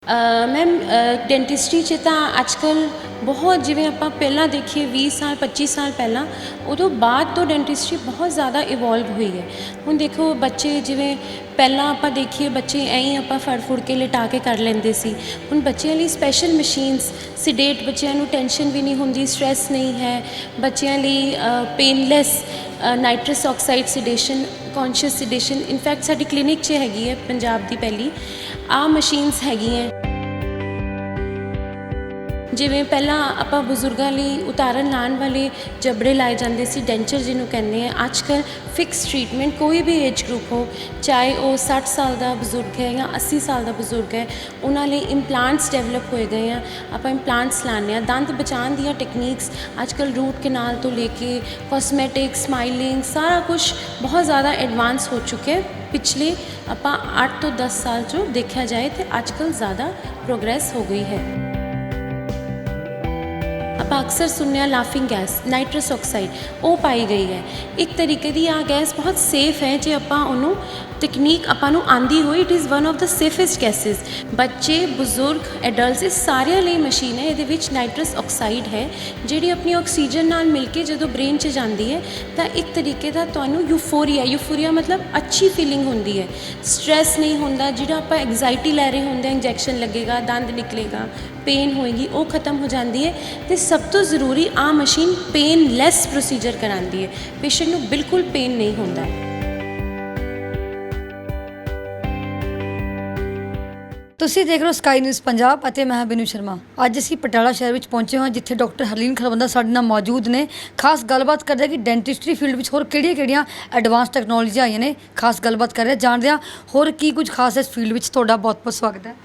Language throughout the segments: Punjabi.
मैम डेंटिस्ट्री 'ਚ ਤਾਂ ਅੱਜ ਕੱਲ੍ਹ ਬਹੁਤ ਜਿਵੇਂ ਆਪਾਂ ਪਹਿਲਾਂ ਦੇਖੀਏ 20 ਸਾਲ 25 ਸਾਲ ਪਹਿਲਾਂ ਉਦੋਂ ਬਾਅਦ ਤੋਂ ਡੈਂਟਿਸਟਰੀ ਬਹੁਤ ਜ਼ਿਆਦਾ ਇਵੋਲਵ ਹੋਈ ਹੈ। ਹੁਣ ਦੇਖੋ ਬੱਚੇ ਜਿਵੇਂ ਪਹਿਲਾਂ ਆਪਾਂ ਦੇਖੀਏ ਬੱਚੇ ਐਂ ਹੀ ਆਪਾਂ ਫੜ ਫੁੜ ਕੇ ਲਿਟਾ ਕੇ ਕਰ ਲੈਂਦੇ ਸੀ। ਹੁਣ ਬੱਚਿਆਂ ਲਈ ਸਪੈਸ਼ਲ ਮਸ਼ੀਨਸ ਸਿਡੇਟ ਬੱਚਿਆਂ ਨੂੰ ਟੈਨਸ਼ਨ ਵੀ ਨਹੀਂ ਹੁੰਦੀ, ਸਟ੍ਰੈਸ ਨਹੀਂ ਹੈ। ਬੱਚਿਆਂ ਲਈ painless ਨਾਈਟਰਸ oxide sedation, conscious sedation in fact ਸਾਡੀ ਕਲੀਨਿਕ 'ਚ ਹੈਗੀ ਹੈ ਪੰਜਾਬ ਦੀ ਪਹਿਲੀ ਆਹ ਮਸ਼ੀਨਸ ਹੈਗੀਆਂ। ਜਿਵੇਂ ਪਹਿਲਾਂ ਆਪਾਂ ਬਜ਼ੁਰਗਾਂ ਲਈ ਉਤਾਰਨ ਲਾਉਣ ਵਾਲੇ ਜਬੜੇ ਲਾਏ ਜਾਂਦੇ ਸੀ, ਡੈਂਚਰ ਜਿਹਨੂੰ ਕਹਿੰਦੇ ਆ। ਅੱਜ ਕੱਲ੍ਹ ਫਿਕਸ ਟਰੀਟਮੈਂਟ ਕੋਈ ਵੀ ਏਜ ਗਰੁੱਪ ਹੋ, ਚਾਹੇ ਉਹ 60 ਸਾਲ ਦਾ ਬਜ਼ੁਰਗ ਹੈ ਜਾਂ 80 ਸਾਲ ਦਾ ਬਜ਼ੁਰਗ ਹੈ, ਉਹਨਾਂ ਲਈ ਇੰਪਲਾਂਟਸ ਡਿਵੈਲਪ ਹੋਏ ਗਏ ਆ। ਆਪਾਂ ਇੰਪਲਾਂਟਸ ਲਾਉਂਦੇ ਹਾਂ। ਦੰਦ ਬਚਾਉਣ ਦੀਆਂ ਟੈਕਨੀਕਸ ਅੱਜ ਕੱਲ੍ਹ ਰੂਟ ਕਨਾਲ ਤੋਂ ਲੈ ਕੇ ਕੋਸਮੈਟਿਕ, ਸਮਾਈਲਿੰਗ ਸਾਰਾ ਕੁਛ ਬਹੁਤ ਜ਼ਿਆਦਾ ਐਡਵਾਂਸ ਹੋ ਚੁੱਕਿਆ। ਪਿਛਲੇ ਆਪਾਂ 8 ਤੋਂ 10 ਸਾਲ 'ਚੋਂ ਦੇਖਿਆ ਜਾਏ ਤਾਂ ਅੱਜ ਕੱਲ੍ਹ ਜ਼ਿਆਦਾ ਪ੍ਰੋਗਰੈਸ ਹੋ ਗਈ ਹੈ। ਆਪਾਂ ਅਕਸਰ ਸੁਣਿਆ ਲਾਫਿੰਗ ਗੈਸ, ਨਾਈਟਰਸ ਆਕਸਾਈਡ ਉਹ ਪਾਈ ਗਈ ਹੈ। ਇੱਕ ਤਰੀਕੇ ਦੀ ਆਹ ਗੈਸ ਬਹੁਤ ਸੇਫ ਹੈ ਜੇ ਆਪਾਂ ਉਹਨੂੰ ਤਕਨੀਕ ਆਪਾਂ ਨੂੰ ਆਂਦੀ ਹੋਈ। It is one of the safest gases. ਬੱਚੇ, ਬਜ਼ੁਰਗ, ਐਡਲਟਸ ਇਹ ਸਾਰਿਆਂ ਲਈ ਮਸ਼ੀਨ ਹੈ। ਇਹਦੇ ਵਿੱਚ ਨਾਈਟਰਸ ਆਕਸਾਈਡ ਹੈ ਜਿਹੜੀ ਆਪਣੀ ਆਕਸੀਜਨ ਨਾਲ ਮਿਲ ਕੇ ਜਦੋਂ ਬ੍ਰੇਨ 'ਚ ਜਾਂਦੀ ਹੈ ਤਾਂ ਇੱਕ ਤਰੀਕੇ ਦਾ ਤੁਹਾਨੂੰ ਯੂਫੋਰੀਆ ਮਤਲਬ ਅੱਛੀ ਫੀਲਿੰਗ ਹੁੰਦੀ ਹੈ। ਸਟ੍ਰੈਸ ਨਹੀਂ ਹੁੰਦਾ। ਜਿਹੜਾ ਆਪਾਂ ਐਗਜ਼ਾਈਟੀ ਲੈ ਰਹੇ ਹੁੰਦੇ, ਇੰਜੈਕਸ਼ਨ ਲੱਗੇਗਾ, ਦੰਦ ਨਿਕਲੇਗਾ, ਪੇਨ ਹੋਏਗੀ, ਉਹ ਖਤਮ ਹੋ ਜਾਂਦੀ ਹੈ। ਅਤੇ ਸਭ ਤੋਂ ਜ਼ਰੂਰੀ ਆਹ ਮਸ਼ੀਨ ਪੇਨਲੈਸ ਪ੍ਰੋਸੀਜਰ ਕਰਾਉਂਦੀ ਹੈ। ਪੇਸ਼ੈਂਟ ਨੂੰ ਬਿਲਕੁਲ ਪੇਨ ਨਹੀਂ ਹੁੰਦਾ। ਤੁਸੀਂ ਦੇਖ ਰਹੇ ਹੋ ਸਕਾਈ ਨਿਊਜ਼ ਪੰਜਾਬ ਅਤੇ ਮੈਂ ਬਿਨੂ ਸ਼ਰਮਾ। ਅੱਜ ਅਸੀਂ ਪਟਿਆਲਾ ਸ਼ਹਿਰ ਵਿੱਚ ਪਹੁੰਚੇ ਹਾਂ ਜਿੱਥੇ ਡਾਕਟਰ ਹਰਲੀਨ ਖਰਬੰਦਾ ਸਾਡੇ ਨਾਲ ਮੌਜੂਦ ਨੇ। ਖਾਸ ਗੱਲਬਾਤ ਕਰਦੇ ਕਿ ਡੈਂਟਿਸਟਰੀ ਫੀਲਡ ਵਿੱਚ ਹੋਰ ਕਿਹੜੀਆਂ ਐਡਵਾਂਸ ਟੈਕਨੋਲੋਜੀਆਂ ਆਈਆਂ ਨੇ। ਖਾਸ ਗੱਲਬਾਤ ਕਰ ਰਹੇ ਜਾਣਦੇ ਹਾਂ ਹੋਰ ਕੀ ਕੁਝ ਖਾਸ ਇਸ ਫੀਲਡ ਵਿੱਚ। ਤੁਹਾਡਾ ਬਹੁਤ ਬਹੁਤ ਸਵਾਗਤ ਹੈ।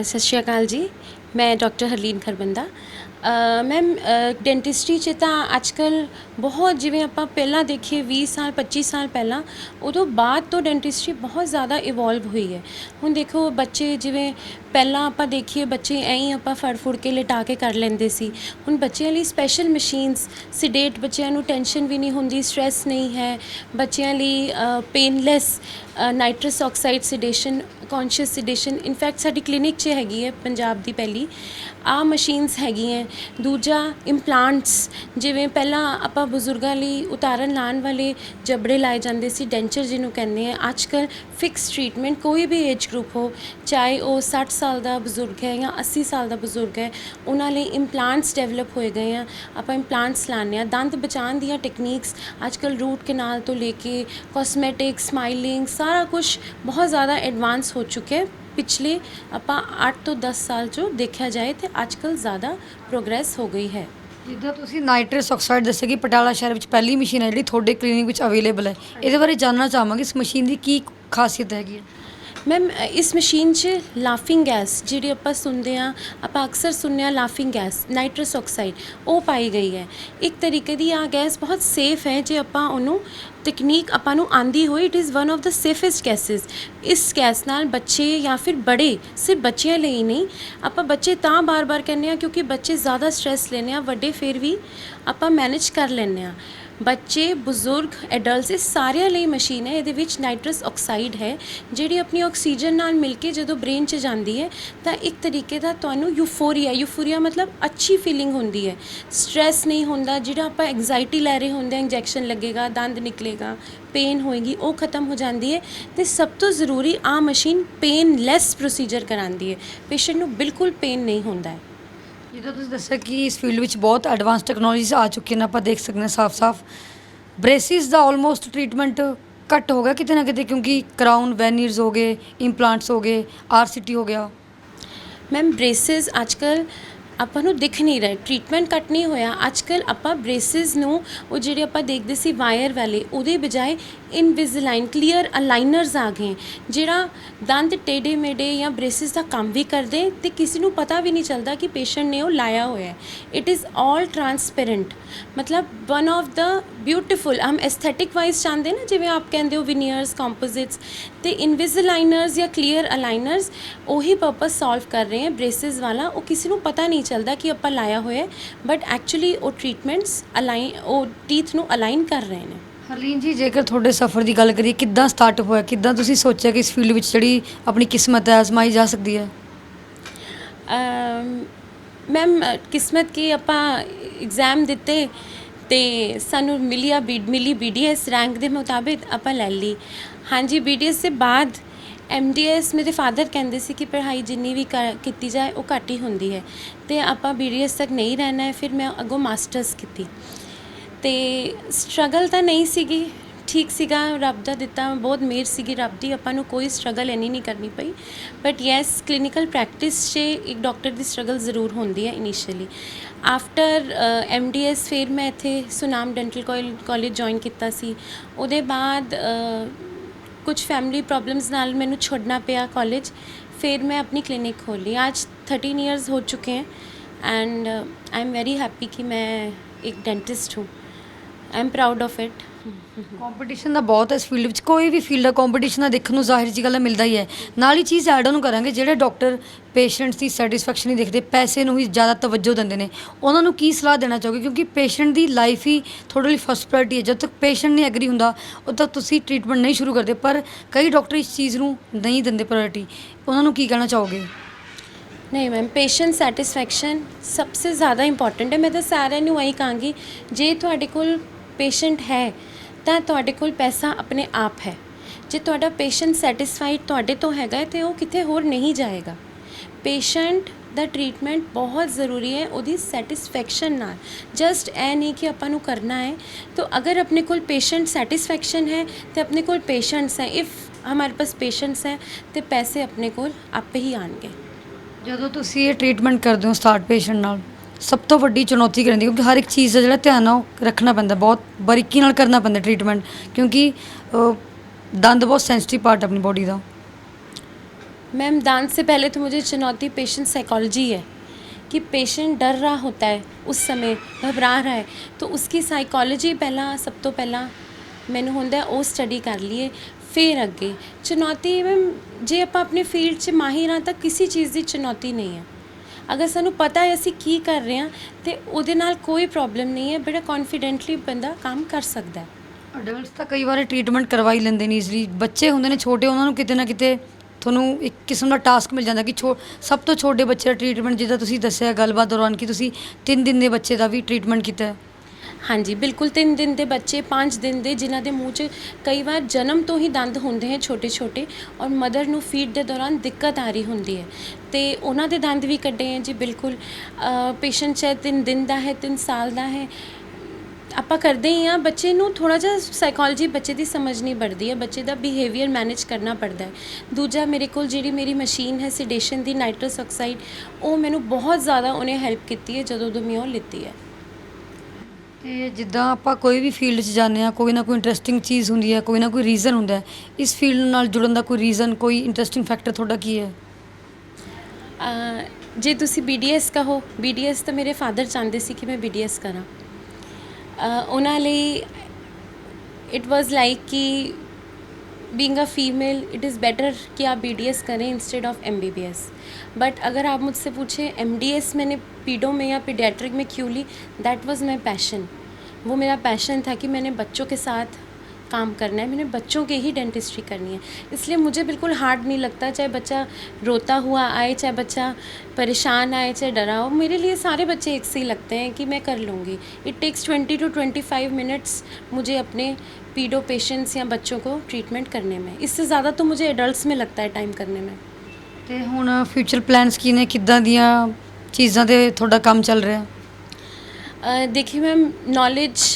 ਸਤਿ ਸ਼੍ਰੀ ਅਕਾਲ ਜੀ, ਮੈਂ ਡਾਕਟਰ ਹਰਲੀਨ ਖਰਬੰਦਾ। ਮੈਮ ਡੈਂਟਿਸਟਰੀ 'ਚ ਤਾਂ ਅੱਜ ਕੱਲ੍ਹ ਬਹੁਤ ਜਿਵੇਂ ਆਪਾਂ ਪਹਿਲਾਂ ਦੇਖੀਏ 20 ਸਾਲ 25 ਸਾਲ ਪਹਿਲਾਂ ਉਦੋਂ ਬਾਅਦ ਤੋਂ ਡੈਂਟਿਸਟਰੀ ਬਹੁਤ ਜ਼ਿਆਦਾ ਇਵੋਲਵ ਹੋਈ ਹੈ। ਹੁਣ ਦੇਖੋ ਬੱਚੇ ਜਿਵੇਂ ਪਹਿਲਾਂ ਆਪਾਂ ਦੇਖੀਏ ਬੱਚੇ ਐਂ ਹੀ ਆਪਾਂ ਫੜ ਫੁੜ ਕੇ ਲਿਟਾ ਕੇ ਕਰ ਲੈਂਦੇ ਸੀ। ਹੁਣ ਬੱਚਿਆਂ ਲਈ ਸਪੈਸ਼ਲ ਮਸ਼ੀਨਸ ਸਿਡੇਟ ਬੱਚਿਆਂ ਨੂੰ ਟੈਨਸ਼ਨ ਵੀ ਨਹੀਂ ਹੁੰਦੀ, ਸਟ੍ਰੈਸ ਨਹੀਂ ਹੈ। ਬੱਚਿਆਂ ਲਈ painless ਨਾਈਟਰਸ oxide sedation, conscious sedation in fact ਸਾਡੀ ਕਲੀਨਿਕ 'ਚ ਹੈਗੀ ਹੈ ਪੰਜਾਬ ਦੀ ਪਹਿਲੀ ਆਹ ਮਸ਼ੀਨਸ ਹੈਗੀਆਂ। ਦੂਜਾ ਇੰਪਲਾਂਟਸ, ਜਿਵੇਂ ਪਹਿਲਾਂ ਆਪਾਂ ਬਜ਼ੁਰਗਾਂ ਲਈ ਉਤਾਰਨ ਲਾਉਣ ਵਾਲੇ ਜਬੜੇ ਲਾਏ ਜਾਂਦੇ ਸੀ, ਡੈਂਚਰ ਜਿਹਨੂੰ ਕਹਿੰਦੇ ਆ। ਅੱਜ ਕੱਲ੍ਹ ਫਿਕਸ ਟਰੀਟਮੈਂਟ ਕੋਈ ਵੀ ਏਜ ਗਰੁੱਪ ਹੋ, ਚਾਹੇ ਉਹ 60 ਸਾਲ ਦਾ ਬਜ਼ੁਰਗ ਹੈ ਜਾਂ 80 ਸਾਲ ਦਾ ਬਜ਼ੁਰਗ ਹੈ, ਉਹਨਾਂ ਲਈ ਇੰਪਲਾਂਟਸ ਡਿਵੈਲਪ ਹੋਏ ਗਏ ਆ। ਆਪਾਂ ਇੰਪਲਾਂਟਸ ਲਾਉਂਦੇ ਹਾਂ। ਦੰਦ ਬਚਾਉਣ ਦੀਆਂ ਟੈਕਨੀਕਸ ਅੱਜ ਕੱਲ੍ਹ ਰੂਟ ਕਨਾਲ ਤੋਂ ਲੈ ਕੇ ਕੋਸਮੈਟਿਕ, ਸਮਾਈਲਿੰਗ ਸਾਰਾ ਕੁਛ ਬਹੁਤ ਜ਼ਿਆਦਾ ਐਡਵਾਂਸ ਹੋ ਚੁੱਕਿਆ। ਪਿਛਲੇ ਆਪਾਂ 8 ਤੋਂ 10 ਸਾਲ 'ਚੋਂ ਦੇਖਿਆ ਜਾਏ ਤਾਂ ਅੱਜ ਕੱਲ੍ਹ ਜ਼ਿਆਦਾ ਪ੍ਰੋਗਰੈਸ ਹੋ ਗਈ ਹੈ। ਜਿੱਦਾਂ ਤੁਸੀਂ ਨਾਈਟਰਸ ਆਕਸਾਈਡ ਦੱਸਿਆ ਕਿ ਪਟਿਆਲਾ ਸ਼ਹਿਰ ਵਿੱਚ ਪਹਿਲੀ ਮਸ਼ੀਨ ਹੈ ਜਿਹੜੀ ਤੁਹਾਡੇ ਕਲੀਨਿਕ ਵਿੱਚ ਅਵੇਲੇਬਲ ਹੈ। ਇਹਦੇ ਬਾਰੇ ਜਾਣਨਾ ਚਾਹਾਂਗੇ ਇਸ ਮਸ਼ੀਨ ਦੀ ਕੀ ਖਾਸੀਅਤ ਹੈਗੀ ਹੈ। ਮੈਮ ਇਸ ਮਸ਼ੀਨ 'ਚ ਲਾਫਿੰਗ ਗੈਸ ਜਿਹੜੀ ਆਪਾਂ ਸੁਣਦੇ ਹਾਂ, ਆਪਾਂ ਅਕਸਰ ਸੁਣਿਆ ਲਾਫਿੰਗ ਗੈਸ, ਨਾਈਟਰਸ ਆਕਸਾਈਡ ਉਹ ਪਾਈ ਗਈ ਹੈ। ਇੱਕ ਤਰੀਕੇ ਦੀ ਆਹ ਗੈਸ ਬਹੁਤ ਸੇਫ ਹੈ ਜੇ ਆਪਾਂ ਉਹਨੂੰ ਤਕਨੀਕ ਆਪਾਂ ਨੂੰ ਆਂਦੀ ਹੋਈ। It is one of the safest gases. ਇਸ ਗੈਸ ਨਾਲ ਬੱਚੇ ਜਾਂ ਫਿਰ ਬੜੇ, ਸਿਰਫ ਬੱਚਿਆਂ ਲਈ ਨਹੀਂ, ਆਪਾਂ ਬੱਚੇ ਤਾਂ ਬਾਰ-ਬਾਰ ਕਹਿੰਦੇ ਹਾਂ ਕਿਉਂਕਿ ਬੱਚੇ ਜ਼ਿਆਦਾ ਸਟ੍ਰੈਸ ਲੈਂਦੇ ਹਾਂ, ਵੱਡੇ ਫਿਰ ਵੀ ਆਪਾਂ ਮੈਨੇਜ ਕਰ ਲੈਂਦੇ ਹਾਂ। ਬੱਚੇ, ਬਜ਼ੁਰਗ, ਐਡਲਟਸ ਇਹ ਸਾਰਿਆਂ ਲਈ ਮਸ਼ੀਨ ਹੈ। ਇਹਦੇ ਵਿੱਚ ਨਾਈਟਰਸ ਆਕਸਾਈਡ ਹੈ ਜਿਹੜੀ ਆਪਣੀ ਆਕਸੀਜਨ ਨਾਲ ਮਿਲ ਕੇ ਜਦੋਂ ਬ੍ਰੇਨ 'ਚ ਜਾਂਦੀ ਹੈ ਤਾਂ ਇੱਕ ਤਰੀਕੇ ਦਾ ਤੁਹਾਨੂੰ ਯੂਫੋਰੀਆ ਮਤਲਬ ਅੱਛੀ ਫੀਲਿੰਗ ਹੁੰਦੀ ਹੈ। ਸਟ੍ਰੈਸ ਨਹੀਂ ਹੁੰਦਾ। ਜਿਹੜਾ ਆਪਾਂ ਐਗਜ਼ਾਈਟੀ ਲੈ ਰਹੇ ਹੁੰਦੇ, ਇੰਜੈਕਸ਼ਨ ਲੱਗੇਗਾ, ਦੰਦ ਨਿਕਲੇਗਾ, ਪੇਨ ਹੋਏਗੀ, ਉਹ ਖਤਮ ਹੋ ਜਾਂਦੀ ਹੈ। ਅਤੇ ਸਭ ਤੋਂ ਜ਼ਰੂਰੀ ਆਹ ਮਸ਼ੀਨ ਪੇਨਲੈਸ ਪ੍ਰੋਸੀਜਰ ਕਰਾਉਂਦੀ ਹੈ। ਪੇਸ਼ੈਂਟ ਨੂੰ ਬਿਲਕੁਲ ਪੇਨ ਨਹੀਂ ਹੁੰਦਾ ਹੈ। ਜਿੱਦਾਂ ਤੁਸੀਂ ਦੱਸਿਆ ਕਿ ਇਸ ਫੀਲਡ ਵਿੱਚ ਬਹੁਤ ਐਡਵਾਂਸ ਟੈਕਨੋਲੋਜੀਜ਼ ਆ ਚੁੱਕੀਆਂ ਨੇ। ਆਪਾਂ ਦੇਖ ਸਕਦੇ ਹਾਂ ਸਾਫ਼ ਬ੍ਰੇਸਿਸ ਦਾ ਆਲਮੋਸਟ ਟਰੀਟਮੈਂਟ ਘੱਟ ਹੋ ਗਿਆ ਕਿਤੇ ਨਾ ਕਿਤੇ ਕਿਉਂਕਿ ਕਰਾਊਨ, ਵੈਨੀਅਰਸ ਹੋ ਗਏ, ਇੰਪਲਾਂਟਸ ਹੋ ਗਏ, RCT ਹੋ ਗਿਆ। ਮੈਮ ਬ੍ਰੇਸਿਸ ਅੱਜ ਕੱਲ੍ਹ ਆਪਾਂ ਨੂੰ ਦਿਖ ਨਹੀਂ ਰਹੇ। ਟਰੀਟਮੈਂਟ ਘੱਟ ਨਹੀਂ ਹੋਇਆ। ਅੱਜ ਕੱਲ੍ਹ ਆਪਾਂ ਬ੍ਰੇਸਿਸ ਨੂੰ ਉਹ ਜਿਹੜੇ ਆਪਾਂ ਦੇਖਦੇ ਸੀ ਵਾਇਰ ਵਾਲੇ, ਉਹਦੇ ਬਜਾਏ ਇਨਵਿਜ਼ਲਾਈਨ ਕਲੀਅਰ ਅਲਾਈਨਰਸ ਆ ਗਏ ਜਿਹੜਾ ਦੰਦ ਟੇਢੇ ਮੇਢੇ ਜਾਂ ਬ੍ਰੇਸਿਸ ਦਾ ਕੰਮ ਵੀ ਕਰਦੇ ਅਤੇ ਕਿਸੇ ਨੂੰ ਪਤਾ ਵੀ ਨਹੀਂ ਚੱਲਦਾ ਕਿ ਪੇਸ਼ੈਂਟ ਨੇ ਉਹ ਲਾਇਆ ਹੋਇਆ। ਇਟ ਇਜ਼ ਆਲ ਟਰਾਂਸਪੇਰੈਂਟ ਮਤਲਬ one of the beautiful hmm aesthetic wise ਚਾਹੁੰਦੇ ਨਾ, ਜਿਵੇਂ ਆਪ ਕਹਿੰਦੇ ਹੋ ਵਿਨੀਅਰਸ, ਕੰਪੋਜ਼ਿਟਸ ਅਤੇ ਇਨਵਿਜ਼ਲਾਈਨਰਸ ਜਾਂ ਕਲੀਅਰ ਅਲਾਈਨਰਸ ਉਹੀ ਪਰਪਸ ਸੋਲਵ ਕਰ ਰਹੇ ਹੈ ਬ੍ਰੇਸਿਸ ਵਾਲਾ। ਉਹ ਕਿਸੇ ਨੂੰ ਪਤਾ ਨਹੀਂ ਚੱਲਦਾ ਕਿ ਆਪਾਂ ਲਾਇਆ ਹੋਇਆ, ਬਟ ਐਕਚੁਅਲੀ ਉਹ ਟਰੀਟਮੈਂਟਸ ਉਹ ਟੀਥ ਨੂੰ ਅਲਾਈਨ ਕਰ ਰਹੇ ਨੇ। ਹਰਲੀਨ ਜੀ, ਜੇਕਰ ਤੁਹਾਡੇ ਸਫ਼ਰ ਦੀ ਗੱਲ ਕਰੀਏ, ਕਿੱਦਾਂ ਸਟਾਰਟ ਹੋਇਆ, ਕਿੱਦਾਂ ਤੁਸੀਂ ਸੋਚਿਆ ਕਿ ਇਸ ਫੀਲਡ ਵਿੱਚ ਜਿਹੜੀ ਆਪਣੀ ਕਿਸਮਤ ਹੈ ਅਜ਼ਮਾਈ ਜਾ ਸਕਦੀ ਹੈ? ਮੈਮ ਕਿਸਮਤ ਕੀ ਆਪਾਂ ਐਗਜ਼ਾਮ ਦਿੱਤੇ ਤੇ ਸਾਨੂੰ ਮਿਲੀ BDS ਰੈਂਕ ਦੇ ਮੁਤਾਬਿਕ ਆਪਾਂ ਲੈ ਲਈ। ਹਾਂਜੀ, BDS ਦੇ ਬਾਅਦ MDS ਮੇਰੇ ਫਾਦਰ ਕਹਿੰਦੇ ਸੀ ਕਿ ਪੜ੍ਹਾਈ ਜਿੰਨੀ ਵੀ ਕੀਤੀ ਜਾਏ ਉਹ ਘੱਟ ਹੀ ਹੁੰਦੀ ਹੈ ਤੇ ਆਪਾਂ BDS ਤੱਕ ਨਹੀਂ ਰਹਿਣਾ ਹੈ। ਫਿਰ ਮੈਂ ਅੱਗੋਂ ਮਾਸਟਰਸ ਕੀਤੀ ਤੇ ਸਟਰਗਲ ਤਾਂ ਨਹੀਂ ਸੀਗੀ, ਠੀਕ ਸੀਗਾ, ਰੱਬ ਦਾ ਦਿੱਤਾ ਬਹੁਤ ਮਿਹਰ ਸੀਗੀ ਰੱਬ ਦੀ, ਆਪਾਂ ਨੂੰ ਕੋਈ ਸਟਰਗਲ ਇੰਨੀ ਨਹੀਂ ਕਰਨੀ ਪਈ। ਬਟ ਯੈਸ, ਕਲੀਨਿਕਲ ਪ੍ਰੈਕਟਿਸ 'ਚ ਇੱਕ ਡਾਕਟਰ ਦੀ ਸਟਰਗਲ ਜ਼ਰੂਰ ਹੁੰਦੀ ਹੈ ਇਨੀਸ਼ੀਅਲੀ। ਆਫਟਰ MDS ਫਿਰ ਮੈਂ ਇੱਥੇ ਸੁਨਾਮ ਡੈਂਟਲ ਕਾਲਜ ਜੁਆਇਨ ਕੀਤਾ ਸੀ। ਉਹਦੇ ਬਾਅਦ ਕੁਝ ਫੈਮਿਲੀ ਪ੍ਰੋਬਲਮਸ ਨਾਲ ਮੈਨੂੰ ਛੱਡਣਾ ਪਿਆ ਕਾਲਜ। ਫਿਰ ਮੈਂ ਆਪਣੀ ਕਲੀਨਿਕ ਖੋਲੀ। आज 13 ईयर्स हो चुके हैं and I am very happy कि मैं एक डेंटिस्ट हूँ। I am proud of it. Competition ਦਾ ਬਹੁਤ ਹੈ ਇਸ ਫੀਲਡ ਵਿੱਚ, ਕੋਈ ਵੀ ਫੀਲਡ ਦਾ ਕੰਪੀਟੀਸ਼ਨ ਦਾ ਦੇਖਣ ਨੂੰ ਜ਼ਾਹਿਰ ਜਿਹੀ ਗੱਲ ਹੈ ਮਿਲਦਾ ਹੀ ਹੈ। ਨਾਲ ਹੀ ਚੀਜ਼ ਐਡ ਆਨ ਕਰਾਂਗੇ, ਜਿਹੜੇ ਡਾਕਟਰ ਪੇਸ਼ੈਂਟਸ ਦੀ ਸੈਟੀਸਫੈਕਸ਼ਨ ਨਹੀਂ ਦੇਖਦੇ, ਪੈਸੇ ਨੂੰ ਹੀ ਜ਼ਿਆਦਾ ਤਵੱਜੋ ਦਿੰਦੇ ਨੇ, ਉਹਨਾਂ ਨੂੰ ਕੀ ਸਲਾਹ ਦੇਣਾ ਚਾਹੋਗੇ? ਕਿਉਂਕਿ ਪੇਸ਼ੈਂਟ ਦੀ ਲਾਈਫ ਹੀ ਤੁਹਾਡੇ ਲਈ ਫਸਟ ਪ੍ਰਾਇਰਟੀ ਹੈ। ਜਦ ਤੱਕ ਪੇਸ਼ੈਂਟ ਨਹੀਂ ਐਗਰੀ ਹੁੰਦਾ ਉਦੋਂ ਤੱਕ ਤੁਸੀਂ ਟ੍ਰੀਟਮੈਂਟ ਨਹੀਂ ਸ਼ੁਰੂ ਕਰਦੇ, ਪਰ ਕਈ ਡਾਕਟਰ ਇਸ ਚੀਜ਼ ਨੂੰ ਨਹੀਂ ਦਿੰਦੇ ਪ੍ਰਾਇਰਟੀ, ਉਹਨਾਂ ਨੂੰ ਕੀ ਕਹਿਣਾ ਚਾਹੋਗੇ? नहीं मैम, पेशेंट सैटिस्फैक्शन सबसे ज़्यादा इंपॉर्टेंट है। मैं तो सारे ਨੂੰ ਇਹੀ ਕਹਾਂਗੀ, ਜੇ ਤੁਹਾਡੇ ਕੋਲ ਪੇਸ਼ੈਂਟ ਹੈ ਤਾਂ ਤੁਹਾਡੇ ਕੋਲ ਪੈਸਾ ਆਪਣੇ ਆਪ ਹੈ। ਜੇ ਤੁਹਾਡਾ ਪੇਸ਼ੈਂਟ ਸੈਟੀਸਫਾਈਡ ਤੁਹਾਡੇ ਤੋਂ ਹੈਗਾ ਹੈ ਤੇ ਉਹ ਕਿਤੇ ਹੋਰ ਨਹੀਂ ਜਾਏਗਾ। ਪੇਸ਼ੈਂਟ ਦਾ ਟ੍ਰੀਟਮੈਂਟ ਬਹੁਤ ਜ਼ਰੂਰੀ ਹੈ ਉਹਦੀ ਸੈਟਿਸਫੈਕਸ਼ਨ ਨਾਲ। ਜਸਟ ਇਹ ਨਹੀਂ ਕਿ ਆਪਾਂ ਨੂੰ ਕਰਨਾ ਹੈ। तो अगर अपने कोल पेशेंट सैटिस्फैक्शन है तो अपने कोल पेशेंट्स हैं, इफ़ हमारे पास पेशेंट्स हैं तो पैसे अपने कोल आपे ही आएंगे। ਜਦੋਂ ਤੁਸੀਂ ਇਹ ਟ੍ਰੀਟਮੈਂਟ ਕਰਦੇ ਹੋ ਸਟਾਰਟ ਪੇਸ਼ੈਂਟ ਨਾਲ, ਸਭ ਤੋਂ ਵੱਡੀ ਚੁਣੌਤੀ ਕੀ ਰਹਿੰਦੀ? ਕਿਉਂਕਿ ਹਰ ਇੱਕ ਚੀਜ਼ ਦਾ ਜਿਹੜਾ ਧਿਆਨ ਆ ਉਹ ਰੱਖਣਾ ਪੈਂਦਾ, ਬਹੁਤ ਬਾਰੀਕੀ ਨਾਲ ਕਰਨਾ ਪੈਂਦਾ ਟ੍ਰੀਟਮੈਂਟ, ਕਿਉਂਕਿ ਦੰਦ ਬਹੁਤ ਸੈਂਸਿਟਿਵ ਪਾर्ट अपनी बॉडी ਦਾ। मैम, दांत से पहले तो मुझे चुनौती पेशेंट साइकोलॉजी है कि पेशेंट डर रहा होता है, उस समय घबरा रहा है, तो उसकी साइकोलॉजी पहला सब तो पहला मैंने होंदा है वो स्टडी कर लिए। फिर अगे चुनौती मैम, जे आप अपने फील्ड 'ਚ माहिर हाँ तो किसी चीज़ की चुनौती नहीं है। अगर सानू पता है असी की कर रहे हैं तो उहदे नाल कोई प्रॉब्लम नहीं है, बड़ा कॉन्फिडेंटली बंदा काम कर सकता है। ਅਡਲਟਸ ਤਾਂ ਕਈ ਵਾਰ ਟ੍ਰੀਟਮੈਂਟ ਕਰਵਾ ਹੀ ਲੈਂਦੇ ਨੇ ਈਜ਼ਲੀ, ਬੱਚੇ ਹੁੰਦੇ ਨੇ ਛੋਟੇ, ਉਹਨਾਂ ਨੂੰ ਕਿਤੇ ਨਾ ਕਿਤੇ ਤੁਹਾਨੂੰ ਇੱਕ ਕਿਸਮ ਦਾ ਟਾਸਕ ਮਿਲ ਜਾਂਦਾ ਕਿ ਸਭ ਤੋਂ ਛੋਟੇ ਬੱਚੇ ਦਾ ਟ੍ਰੀਟਮੈਂਟ, ਜਿੱਦਾਂ ਤੁਸੀਂ ਦੱਸਿਆ ਗੱਲਬਾਤ ਦੌਰਾਨ ਕਿ ਤੁਸੀਂ 3 ਦਿਨ ਦੇ ਬੱਚੇ ਦਾ ਵੀ ਟ੍ਰੀਟਮੈਂਟ ਕੀਤਾ ਹੈ। हाँ जी बिल्कुल, 3 दिन के बच्चे, 5 दिन के जिन्हों के मूँह च कई बार जन्म तो ही दंद होंगे हैं छोटे छोटे, और मदर नू फीड के दौरान दिक्कत आ रही होंगी है तो उन्होंने दंद भी कड्डे हैं जी। बिल्कुल पेशेंट चाहे 3 दिन का है 3 साल का है, ਆਪਾਂ ਕਰਦੇ ਹੀ ਆ। ਬੱਚੇ ਨੂੰ ਥੋੜਾ ਜਿਹਾ ਸਾਈਕੋਲੋਜੀ ਬੱਚੇ ਦੀ ਸਮਝਣੀ ਪੜਦੀ ਹੈ, ਬੱਚੇ ਦਾ ਬਿਹੇਵੀਅਰ ਮੈਨੇਜ ਕਰਨਾ ਪੜਦਾ ਹੈ। ਦੂਜਾ ਮੇਰੇ ਕੋਲ ਜਿਹੜੀ ਮੇਰੀ ਮਸ਼ੀਨ ਹੈ ਸੈਡੇਸ਼ਨ ਦੀ, ਨਾਈਟਰਸ ਆਕਸਾਈਡ, ਉਹ ਮੈਨੂੰ ਬਹੁਤ ਜ਼ਿਆਦਾ ਉਹਨੇ ਹੈਲਪ ਕੀਤੀ ਹੈ ਜਦੋਂ ਮੈਂ ਉਹ ਲਿੱਤੀ ਹੈ। ਤੇ ਜਿੱਦਾਂ ਆਪਾਂ ਕੋਈ ਵੀ ਫੀਲਡ 'ਚ ਜਾਂਦੇ ਹਾਂ, ਕੋਈ ਨਾ ਕੋਈ ਇੰਟਰਸਟਿੰਗ ਚੀਜ਼ ਹੁੰਦੀ ਹੈ, ਕੋਈ ਨਾ ਕੋਈ ਰੀਜ਼ਨ ਹੁੰਦਾ ਹੈ। ਇਸ ਫੀਲਡ ਨਾਲ ਜੁੜਨ ਦਾ ਕੋਈ ਰੀਜ਼ਨ, ਕੋਈ ਇੰਟਰਸਟਿੰਗ ਫੈਕਟਰ ਤੁਹਾਡਾ ਕੀ ਹੈ? ਜੇ ਤੁਸੀਂ BDS ਕਹੋ, BDS ਤਾਂ ਮੇਰੇ ਫਾਦਰ ਚਾਹੁੰਦੇ ਸੀ ਕਿ ਮੈਂ BDS ਕਰਾਂ। ਉਹਨਾਂ ਲਈ इट वाज लाइक कि being a female it is better कि आप BDS करें इंस्टेड ऑफ MBBS। बट अगर आप मुझसे पूछें MDS मैंने पीडो में या पीडियाट्रिक में क्यों ली, दैट वाज माय पैशन। वो मेरा पैशन था कि मैंने बच्चों के साथ काम करना है, मैंने बच्चों के ही डेंटिस्ट्री करनी है। इसलिए मुझे बिल्कुल हार्ड नहीं लगता, चाहे बच्चा रोता हुआ आए, चाहे बच्चा परेशान आए, चाहे डरा हो। मेरे लिए सारे बच्चे एक से ही लगते हैं कि मैं कर लूँगी। इट टेक्स 20 to 25 मिनट्स मुझे अपने पीडो पेशेंट्स या बच्चों को ट्रीटमेंट करने में, इससे ज़्यादा तो मुझे एडल्ट्स में लगता है टाइम करने में। ਤੇ ਹੁਣ ਫਿਊਚਰ ਪਲਾਨਸ ਕੀ ਨੇ? ਕਿੱਦਾਂ ਦੀਆਂ ਚੀਜ਼ਾਂ 'ਤੇ ਤੁਹਾਡਾ ਕੰਮ ਚੱਲ ਰਿਹਾ? देखिए मैम, नॉलेज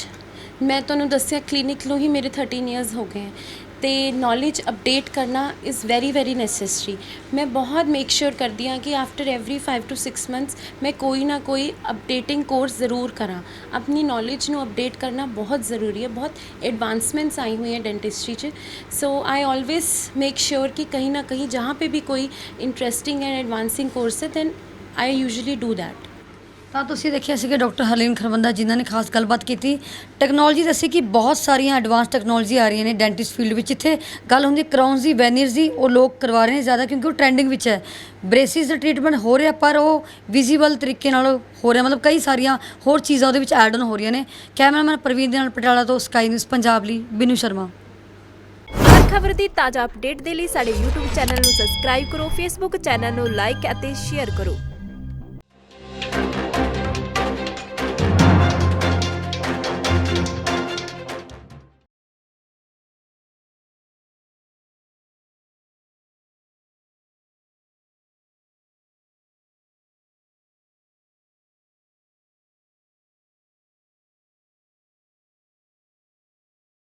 मैं ਤੁਹਾਨੂੰ ਦੱਸਿਆ ਕਲੀਨਿਕ ਨੂੰ ਹੀ ਮੇਰੇ 13 ईयर्स हो गए हैं तो नॉलेज अपडेट करना इज़ वेरी वेरी नैसेसरी। मैं बहुत मेक श्योर करती हाँ कि आफ्टर एवरी 5 to 6 मंथ्स मैं कोई ना कोई अपडेटिंग कोर्स ज़रूर करा। अपनी नॉलेज ਨੂੰ अपडेट करना बहुत ज़रूरी है। बहुत एडवांसमेंट्स आई हुई हैं डेंटिस्ट्री च, so I always make sure कि कहीं ना कहीं जहाँ पे भी कोई इंटरेस्टिंग एंड एडवांसिंग कोर्स है then I usually do that. ਤਾਂ ਤੁਸੀਂ ਦੇਖਿਆ ਸੀਗਾ ਡਾਕਟਰ ਹਰਲੀਨ ਖਰਬੰਦਾ ਜਿਨ੍ਹਾਂ ਨੇ ਖਾਸ ਗੱਲਬਾਤ ਕੀਤੀ। ਟੈਕਨੋਲੋਜੀ ਦੱਸੀ ਕਿ ਬਹੁਤ ਸਾਰੀਆਂ ਐਡਵਾਂਸ ਟੈਕਨੋਲੋਜੀ ਆ ਰਹੀਆਂ ਨੇ ਡੈਂਟਿਸਟ ਫੀਲਡ ਵਿੱਚ। ਇੱਥੇ ਗੱਲ ਹੁੰਦੀ ਕਰਾਊਨਸ ਦੀ, ਵੈਨੀਅਰਸ ਦੀ, ਉਹ ਲੋਕ ਕਰਵਾ ਰਹੇ ਨੇ ਜ਼ਿਆਦਾ ਕਿਉਂਕਿ ਉਹ ਟਰੈਂਡਿੰਗ ਵਿੱਚ ਹੈ। ਬ੍ਰੇਸਿਸ ਦਾ ਟ੍ਰੀਟਮੈਂਟ ਹੋ ਰਿਹਾ ਪਰ ਉਹ ਵਿਜ਼ੀਬਲ ਤਰੀਕੇ ਨਾਲ ਹੋ ਰਿਹਾ, ਮਤਲਬ ਕਈ ਸਾਰੀਆਂ ਹੋਰ ਚੀਜ਼ਾਂ ਉਹਦੇ ਵਿੱਚ ਐਡ ਆਨ ਹੋ ਰਹੀਆਂ ਨੇ। ਕੈਮਰਾਮੈਨ ਪ੍ਰਵੀਨ ਦੇ ਨਾਲ ਪਟਿਆਲਾ ਤੋਂ ਸਕਾਈ ਨਿਊਜ਼ ਪੰਜਾਬ ਲਈ ਬਿਨੂ ਸ਼ਰਮਾ। ਹਰ ਖਬਰ ਦੀ ਤਾਜ਼ਾ ਅਪਡੇਟ ਦੇ ਲਈ ਸਾਡੇ YouTube ਚੈਨਲ ਨੂੰ ਸਬਸਕ੍ਰਾਈਬ ਕਰੋ, Facebook ਚੈਨਲ ਨੂੰ ਲਾਈਕ ਅਤੇ ਸ਼ੇਅਰ ਕਰੋ।